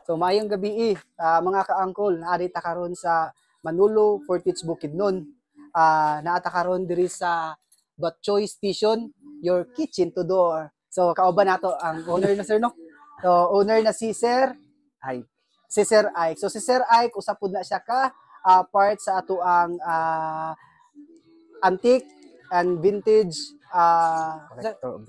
So maayong gabi mga ka-angkol, naari ta karon sa Manolo, Fortich Bukidnon. Naata karon diri sa Batchoy Station, your kitchen to door. So kauban nato ang owner na sir no. So owner na si Sir Hi. Si Sir Ike. So si Sir Ike usap pud na siya ka part sa ato ang antique and vintage Collector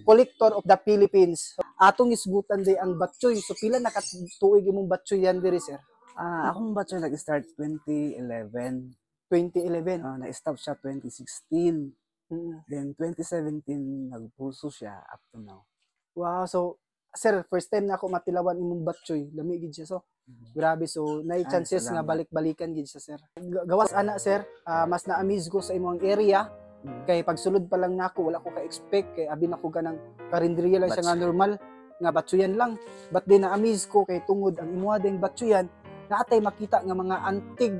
collector of of the Philippines. the Philippines. So, atong isgutan day ang Batchoy. So pila na ka tuig imong Batchoy yan diri sir? Akong batch nag-start 2011. 2011. Na-stop siya 2016. Mm. Then 2017 nagpuso siya up to now. Wow, so sir, first time na ako matilawan imong Batchoy. Lami gid siya so. Grabe, so nay chances nga salamat. balik-balikan gid siya sir. Gawas ana sir, mas na-amaze ko sa imong area. Kay pagsulod pa lang nako wala ko ka-expect kay abi nako ganang karinderiya lang siya nga normal nga Batchoyan lang. But din na-amaze ko kay tungod ang imuha ding Batchoyan naatay makita nga mga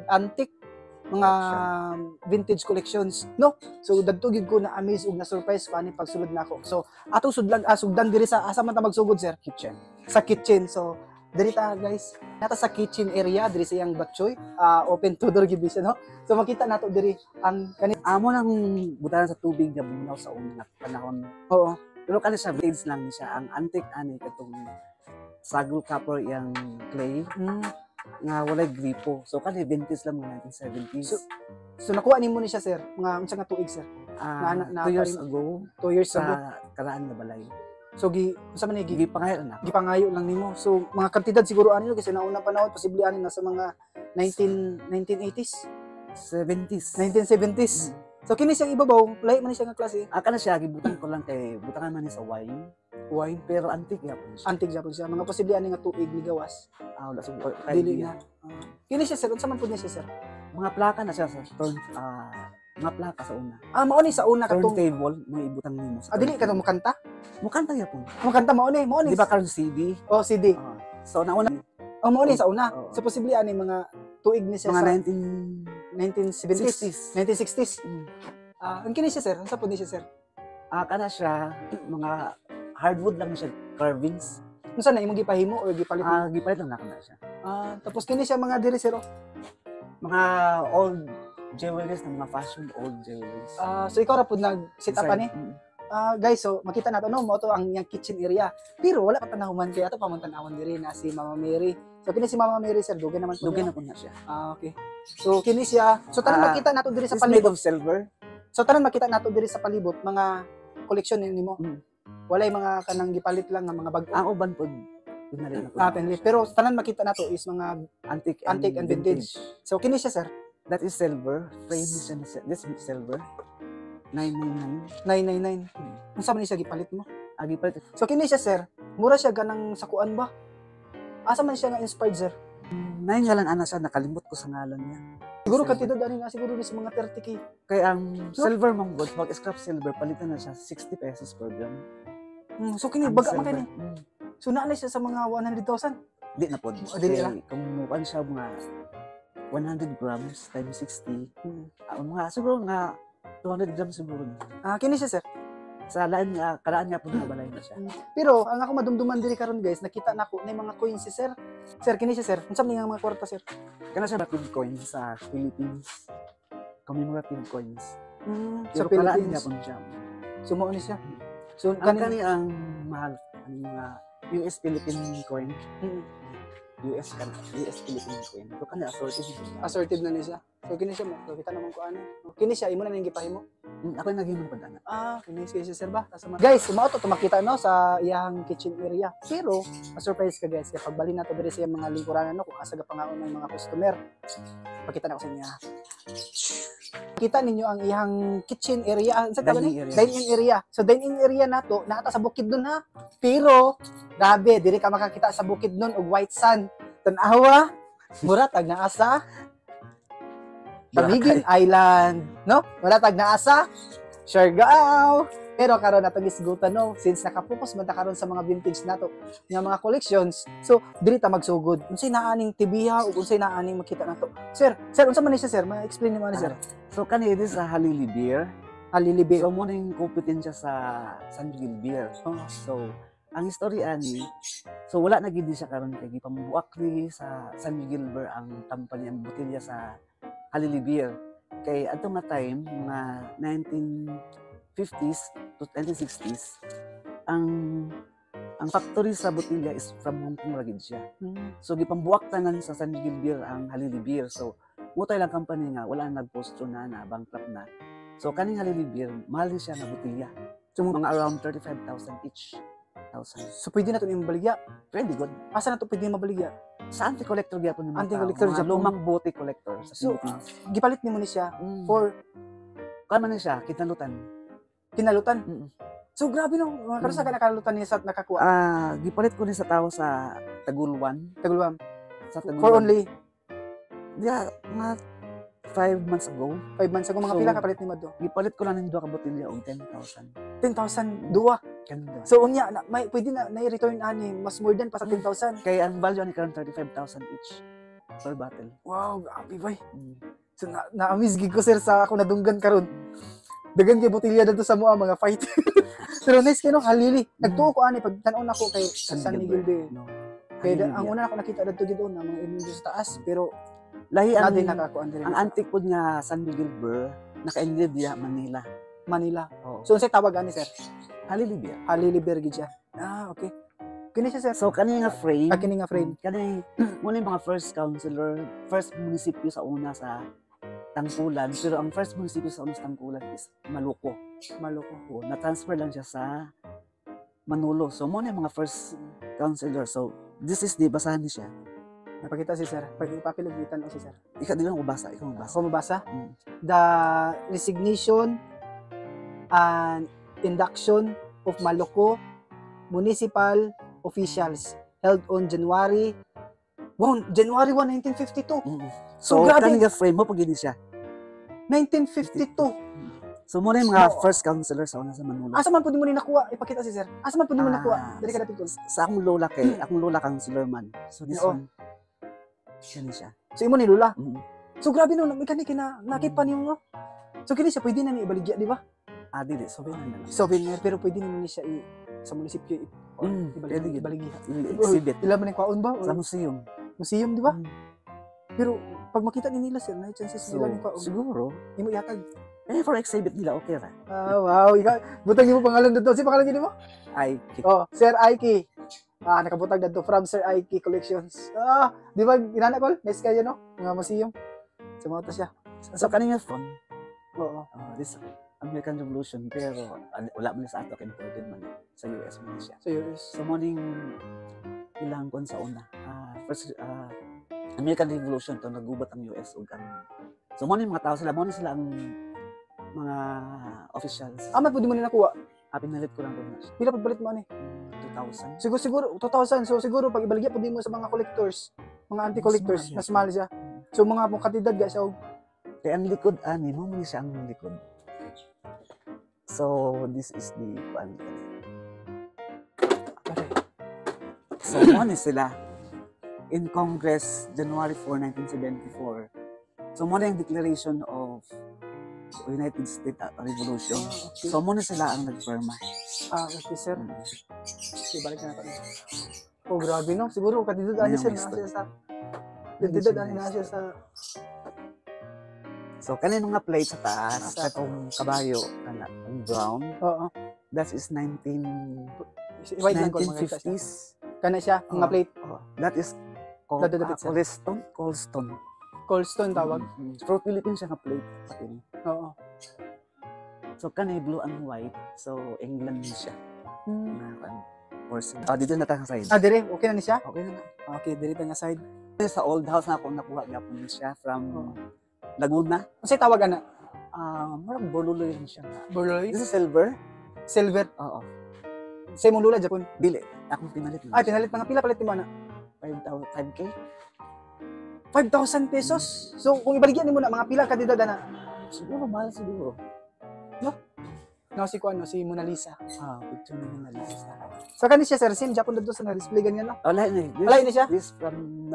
antique mga vintage collections no. So dadto gid ko na amaze ug na surprise pa ni pagsulod nako. So atong sugdan diri sa asa man ta magsugod sir? Kitchen. Sa kitchen. So diri ta guys, nata sa kitchen area diri sa iyang Batchoy, open to door gid siya no. So makita nato diri ang Amo nang butanan sa tubig nga buminaw sa una panahon. oo. Pero kani siya vintage lang siya. Ang antique ani katong sagol copper yang clay nga walay gripo. So kani vintage lang mga 1970s. So nakuha nimo ni siya sir, mga unsa nga tuig sir? 2 years ago 2 years ago. sa karaan na balay. So unsa man ni Gigi pangayo na. gipangayo lang nimo. So mga kantidad siguro ano kasi nauna panahon posible ani nasa mga 1980s, 70s. 1970s. So kini siyang ibabaw, lahi man ni siya nga klase. Kana siya gibutan ko lang kay butangan man ni sa wine. Wine, Pero antique yapon siya. antique Japan siya. Mga posible ani nga tuig ni gawas. Wala sa Dili idea. na. Kini siya sir, unsa man pud niya siya sir? Mga plaka na siya sa mga plaka sa una. Mao ni sa una katong Turntable, may ibutan nimo sa. dili katong makanta. Mukanta yapon. Makanta mao ni. Di ba karon CD? Oh, CD. So nauna Mao ni sa una. Oo. So posible ani mga tuig ni siya mga sa 1960s. 1970s, 1960s. Ang kini siya sir, unsa pud ni siya sir? Kana siya mga hardwood lang siya, carvings. Unsa na imong gipahimo or gipalit? Gipalit lang na siya. Tapos kini siya mga diri sir. Mga old jewelries ng mga fashion old jewelries. So ikaw ra pud nag-set up ani? Guys, so makita nato no mo to ang yang kitchen area. Pero wala pa tanahuman kay ato pamantan-awan diri na si Mama Mary. So kini si Mama Mary sir, dugay naman po. Dugay na po na siya. Okay. So kini siya. So tanan makita nato diri sa It's made palibot. of silver. So tanan makita nato diri sa palibot mga collection nimo. Walay mga kanang gipalit lang nga mga bag. Ang uban po pinali na po. Pero tanan makita nato is mga Antique and vintage. So kini siya sir. That is silver. Frame siya na this is silver. 999. 999. Unsa man ni siya gipalit mo? Gipalit. So kini siya sir, mura siya ganang sakuan ba? Asa man siya nga inspired sir? 9 nga lang ana siya, nakalimot ko sa ngalan niya. Siguro kantidad ani na siguro sa mga 30k. Kaya ang silver mong good, pag scrap silver, palitan na siya 60 pesos per gram. So kini Ang baga man silver. kini. So naa na siya sa mga 100,000. Di na po. Dili na? Kung mukan siya mga 100 grams times 60, mga siguro nga 200 grams siguro na. Kini siya sir. Sa laan nga, karaan nga po nabalay na siya. Pero ang ako madumduman diri karon guys, nakita nako na mga coins si sir. Sir kini siya sir. Unsa man nga mga kwarta sir? Kana siya native coins sa Philippines. Commemorative coins. Sa Pero karaan nga Philippines. po siya. So mao ni siya. So Ang kani ang mahal, ang mga US Philippine coin. US Philippine coin. So kani assorted siya. assertive na ni siya. So kini siya mo. So kita naman ko ano. Kini siya imo na ning gipahimo. Ako yung naging magpadana. Kini siya sir ba? Guys, umauto to makita no sa iyang kitchen area. Pero ma-surprise ka guys kapag bali na to diri sa iyang mga lingkuranan no kung asa gapangaon ng mga customer. Pakita na ko sa inyo. Kita ninyo ang iyang kitchen area. Sa Dining area. Dining area. So dining area nato naata sa Bukidnon ha. Pero grabe diri ka makakita sa Bukidnon og White Sand. Tan-awa, muratag na asa Tamigin Island, no? Muratag na asa Siargao. Pero karon natong isgutan no, since naka-focus man ta karon sa mga vintage nato, nga mga collections. So diri ta magsugod. Unsay naaning tibiya ug unsay naaning makita nato. Sir, unsa man ni siya sir? Ma-explain nimo ni sir. So kani this sa Halili Beer. Halili Beer. So mo ning kompetensya sa San Miguel Beer. So ang istorya ani, so wala na gid siya karon kay gipambuak ni sa San Miguel Beer ang company ang botelya sa Halili Beer. Kay adtong nga time mga 1950s to 1960s ang factory sa botelya is from Hong Kong ra gid siya. So gipambuak tanan sa San Miguel Beer ang Halili Beer. So mutay lang company nga wala nag-postro na bankrupt na. So kaning Halili Beer mahal ni siya na botelya. So mga around 35,000 each. So pwede na ito yung mabaligya. Pwede good. Asa na ito pwede mabaligya? Sa anti-collector gyapon ni Anti-collector mga Japan. lumang bote collector sa So, Philippines. gipalit ni mo ni siya for kama na siya kinalutan. kinalutan. Mm. So grabe no, karon sa nakalutan niya sa nakakuha. Gipalit ko ni sa tao sa Taguluan. Taguluan. Sa Taguluan. For only Yeah, mga 5 months ago. 5 months ago, mga So, pila kapalit ni Mado? Gipalit ko lang ng 2 ka botelya og 10,000. 10,000 duwa. Ganda. So unya may pwede na i-return ani mas more than pa sa 10,000. Kaya ang value ni karon 35,000 each per bottle. Wow, grabe bay. Mm. So na-amaze gid ko sir sa ako nadunggan karon. Dagan kay botelya dito sa mga fight. Pero nice kay no halili. Nagtuo ko ani pag tan-on ako kay San Miguel Bay. No. Kaya Halili ang Beer. una ako nakita dito gid na mga inundo sa taas pero Lahi ang natin nakakuan diri. ang antique pod nga San Miguel Beer naka-engraved diha Manila. Manila. Oh. So unsay tawag ani sir? Halili Beer. Halili Beer gid siya. Ah, okay. Kini siya sir. So kani nga frame. Kini nga frame. Kani mo yung mga first councilor, first munisipyo sa una sa Tangkulan, pero ang first munisipyo sa una sa Tangkulan is Maluco. Maloko. O, na-transfer lang siya sa Manolo. So mo yung mga first councilor. So this is the basahan ni siya. Napakita si sir. Pag ipapilugitan o si sir. Ikaw di lang mabasa, ikaw mabasa. Ako mabasa. Mm. The resignation and induction of Maloco municipal officials held on January 1, 1952. Mm. So, So, grabe. kani nga frame mo pag yun siya. 1952. So mo na yung mga No. first councilor sa una sa Manolo. Asa man pud mo ni nakuha? Ipakita si sir. Asa man pud mo Ah. nakuha? Dili ka dapit ko. Sa akong lola kay, akong lola councilor man. So this Oo. one, yan siya. So imo ni Lula. Mm. So grabe no, kani kina nakipan niyo no. So kini siya pwede na ni ibaligya, di ba? Ah, dili, so na lang. Souvenir pero pwede ni siya sa munisipyo Pwede yun. ibaligya. Exhibit. Ilan man yung kwaon ba? Sa museum. Museum, di ba? Mm. Pero pag makita ni nila sir, na chances So, nila ni kwaon. siguro, Imo yatag. for exhibit nila, okay ra. Ah, wow. Ikaw, butang mo pangalan dito. Si pangalan niyo mo? Ay, Oh, Sir Aiki. Nakabutag dito from Sir Aiki Collections. Di ba ginana ko? Nice kayo no? Mga museum. Sa mga to siya. so kanina phone, Oo. this American Revolution, pero wala man sa ato, imported man sa US man siya. So yours. So morning ilang kon sa una. First American Revolution to nagubat ang US ug ang so morning mga tao sila, morning sila ang mga officials. Amat pwede mo na nakuha. Pinalit ko lang doon na siya. Pila pud balit mo ani? 2,000. Siguro 2,000. So siguro pag ibaligya pud mo sa mga collectors, mga anti-collectors, Mas mas mahal siya. So mga mong katidad ga siya og Kaya ang likod, mo man siya ang likod. So, this is the one. So, ano sila? In Congress, January 4, 1974. So, muna yung Declaration of United States Revolution. okay. So, muna sila ang nagpirma. okay sir. Mm. Okay, balik na natin. Oh, grabe no. Siguro katidad ani Ayun, sir gusto. na siya sa katidad ani na siya sa So, kanino nga plate sa taas, sa itong kabayo, ang brown, Oo. that is White lang ko mga siya. 1950s. Kana siya mga Oo. plate. That is called Dadadapit siya. Colston. Coldstone tawag. For Philippines siya nga plate. Pati. Oo. So, kanay blue and white. So, England din siya. Hmm. Porcelain. Dito na tayo sa side. Dire, okay na ni siya? Okay na. Okay, dire pa nga side. Sa old house na ako nakuha gapon siya from Oo. Laguna. Unsay tawag ana? Marang boluloy rin siya. Borloy? This is silver. Silver. Oo. Sa imong lula Japon. Dili. Akong pinalit. Ay, pinalit mga pila palit ni mo ana? 5K. 5,000 pesos. So, kung ibaligyan nimo na mga pila kadidad ana? Siguro, mahal siguro. No, si Kuan, no, si Mona Lisa. Picture na yung nalisa. So, kani siya sir, sim Japon dito sa na-display ganyan no? Wala na. Wala na siya? This from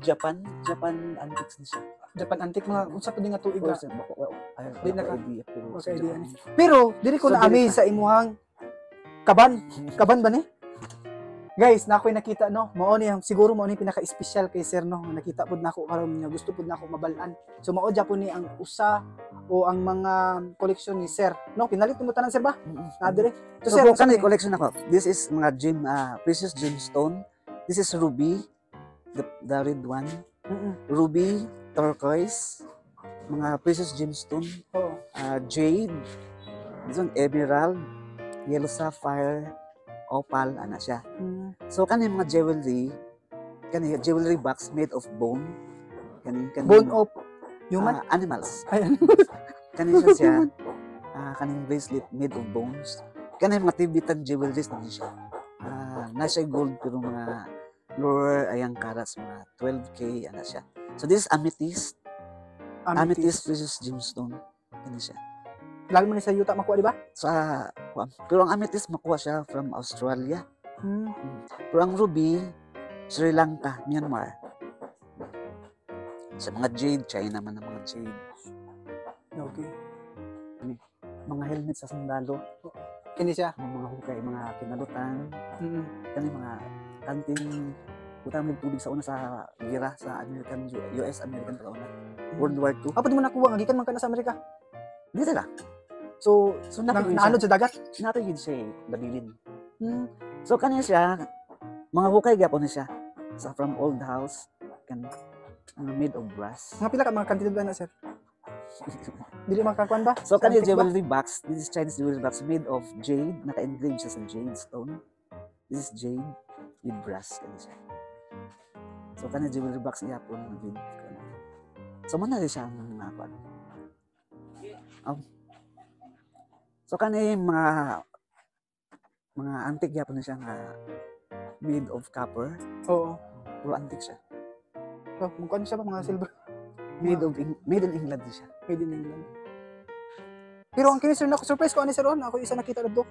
Japan. Japan antiques na siya. Japan antique mga unsa pud nga tuig. Or sa Di na ka. idea. Pero Okay, sa idea Japan. ni. Pero diri ko So, na dili amaze ka. sa imuhang Kaban ba ni? Guys, na ako'y nakita no, siguro mao ni pinaka-espesyal kay sir no. Nakita pud nako karon nga gusto pud nako mabalaan. So mao ja po ni ang usa o ang mga koleksyon ni sir. No, pinalit mo tanan sir ba? Na dire. So sir, kanay collection ako. This is mga precious gemstone. This is ruby, the red one. Ruby, turquoise, mga precious gemstone. Oh. Jade, this one emerald, yellow sapphire, opal, ana siya. So kanay mga jewelry box made of bone. Bone of human animals. Ay, Kanay siya. Kaning bracelet made of bones. Kanay mga Tibetan jewelries na siya. Nasa gold pero mga lower ayang karats mga 12K ana siya. So this is amethyst. Amethyst precious gemstone. Kanay siya. Lalo mo ni sa yuta makuha, di ba? Pero ang amethyst makuha siya from Australia. Pero ang ruby, Sri Lanka, Myanmar. Sa mga jade, China man ang mga jade. Okay. Mga helmet sa sandalo. Kini siya. Mga hukay, mga kinalutan. Kani mga kanting utang ng tubig sa una sa gira sa US-American sa una. World War II. Pwede mo nakuha, nga gikan man ka na sa Amerika. Dito lang. So naanod sa dagat? Nato yun siya dabilin. So kanya siya, mga hukay gyapon ni siya. From old house, made of brass. Mga pila ka mga kantidad ba na sir? Dili makakuan ba? So kanya jewelry box, this is Chinese jewelry box made of jade, naka-engrave siya sa jade stone. This is jade with brass kanya siya. So kanya jewelry box gyapon with so man na siya mga kuan. So kanay mga antique gyapon na siya nga made of copper. Oo. Puro antique siya. So, mukha siya ba mga silver? Made in England din siya. Made in England. Pero ang kinisir na surprise ko ani sir ron, ako isa nakita dito.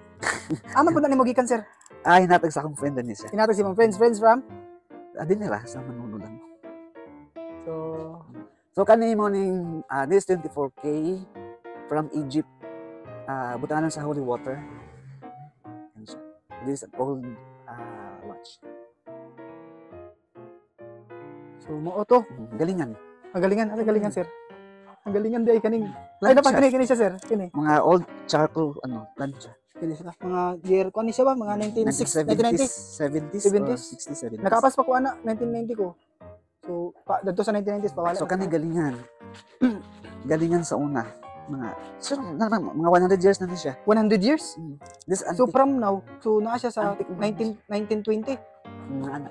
Aman pud na nimo gikan sir. Hinatag sa akong friend ni siya. Hinatag si mga friends from Adin nila sa Manuno lang. So kanay mo ning this 24K from Egypt. Butanan sa holy water. This is an old watch. So mo to. Galingan. Ang galingan sir. Ang galingan di ay kaning. Ay dapat kini siya sir. Kini. Mga old charcoal plancha. Kini sila. Mga year ko ni siya ba mga 1990s 70s. Nakapas pa ko ana 1990 ko. So dadto sa 1990s pa wala. So kanay galingan. Galingan sa una. Mga 100 years na siya. 100 years? This so from now, so naa siya sa 1920. Mga anak.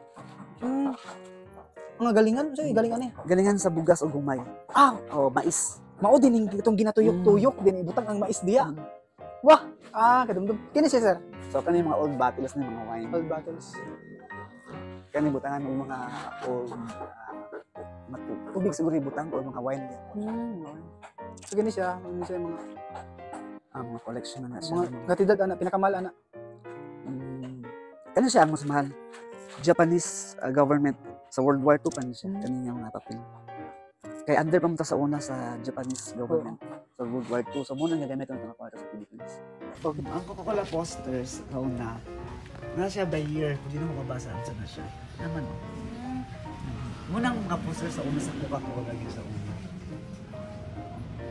Mga galingan, galingan eh. Galingan sa bugas o gumay. Mais. Mao din itong ginatuyok-tuyok din ibutang ang mais diya. Wah, kadumdum. Kini siya sir. So kani mga old bottles na mga wine. Old bottles. Kani butangan ng mga old tubig siguro ibutang o mga wine din. So gani siya mga collection na siya. Mga gatidad ana pinakamahal ana. Kani siya ang mas mahal. Japanese government sa World War II pa siya. Kani nga mga papel. Kaya under pa sa una sa Japanese government sa World War II. So muna nga gamit ang mga kwarta sa Philippines. Ang Coca-Cola posters sa una, na siya by year, kung di na mababasa sa na siya. Naman o. Munang mga posters sa una sa Coca-Cola yun sa una.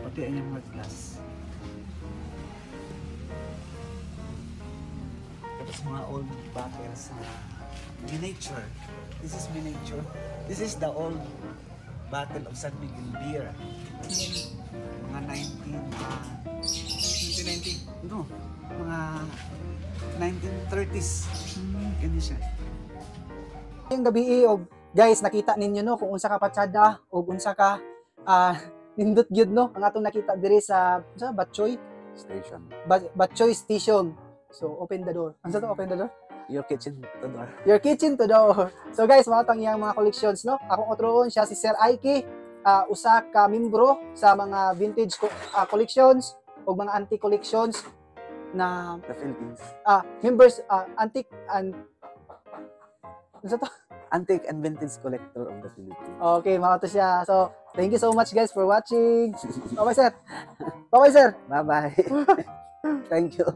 Pati ang yung mga glass. Tapos mga old bottles na miniature. This is miniature. This is the old Battle of San Miguel Beer. Mga 1990. No, mga 1930s. Ganyan siya. Yung gabi guys, nakita ninyo no kung unsa ka patsada o unsa ka nindot gyud no ang atong nakita diri sa Batchoy Station. Batchoy Station. So open the door. Unsa to open the door? Your kitchen to door. Your kitchen to door. So guys, mga tang iyang mga collections no. Akong otron siya si Sir Aiki, usa ka membro sa mga vintage collections o mga antique collections na The Philippines. Members antique and unsa to? Antique and vintage collector of the Philippines. Okay, mga to siya. So, thank you so much guys for watching. Bye-bye sir. Bye-bye sir. Bye-bye. Thank you.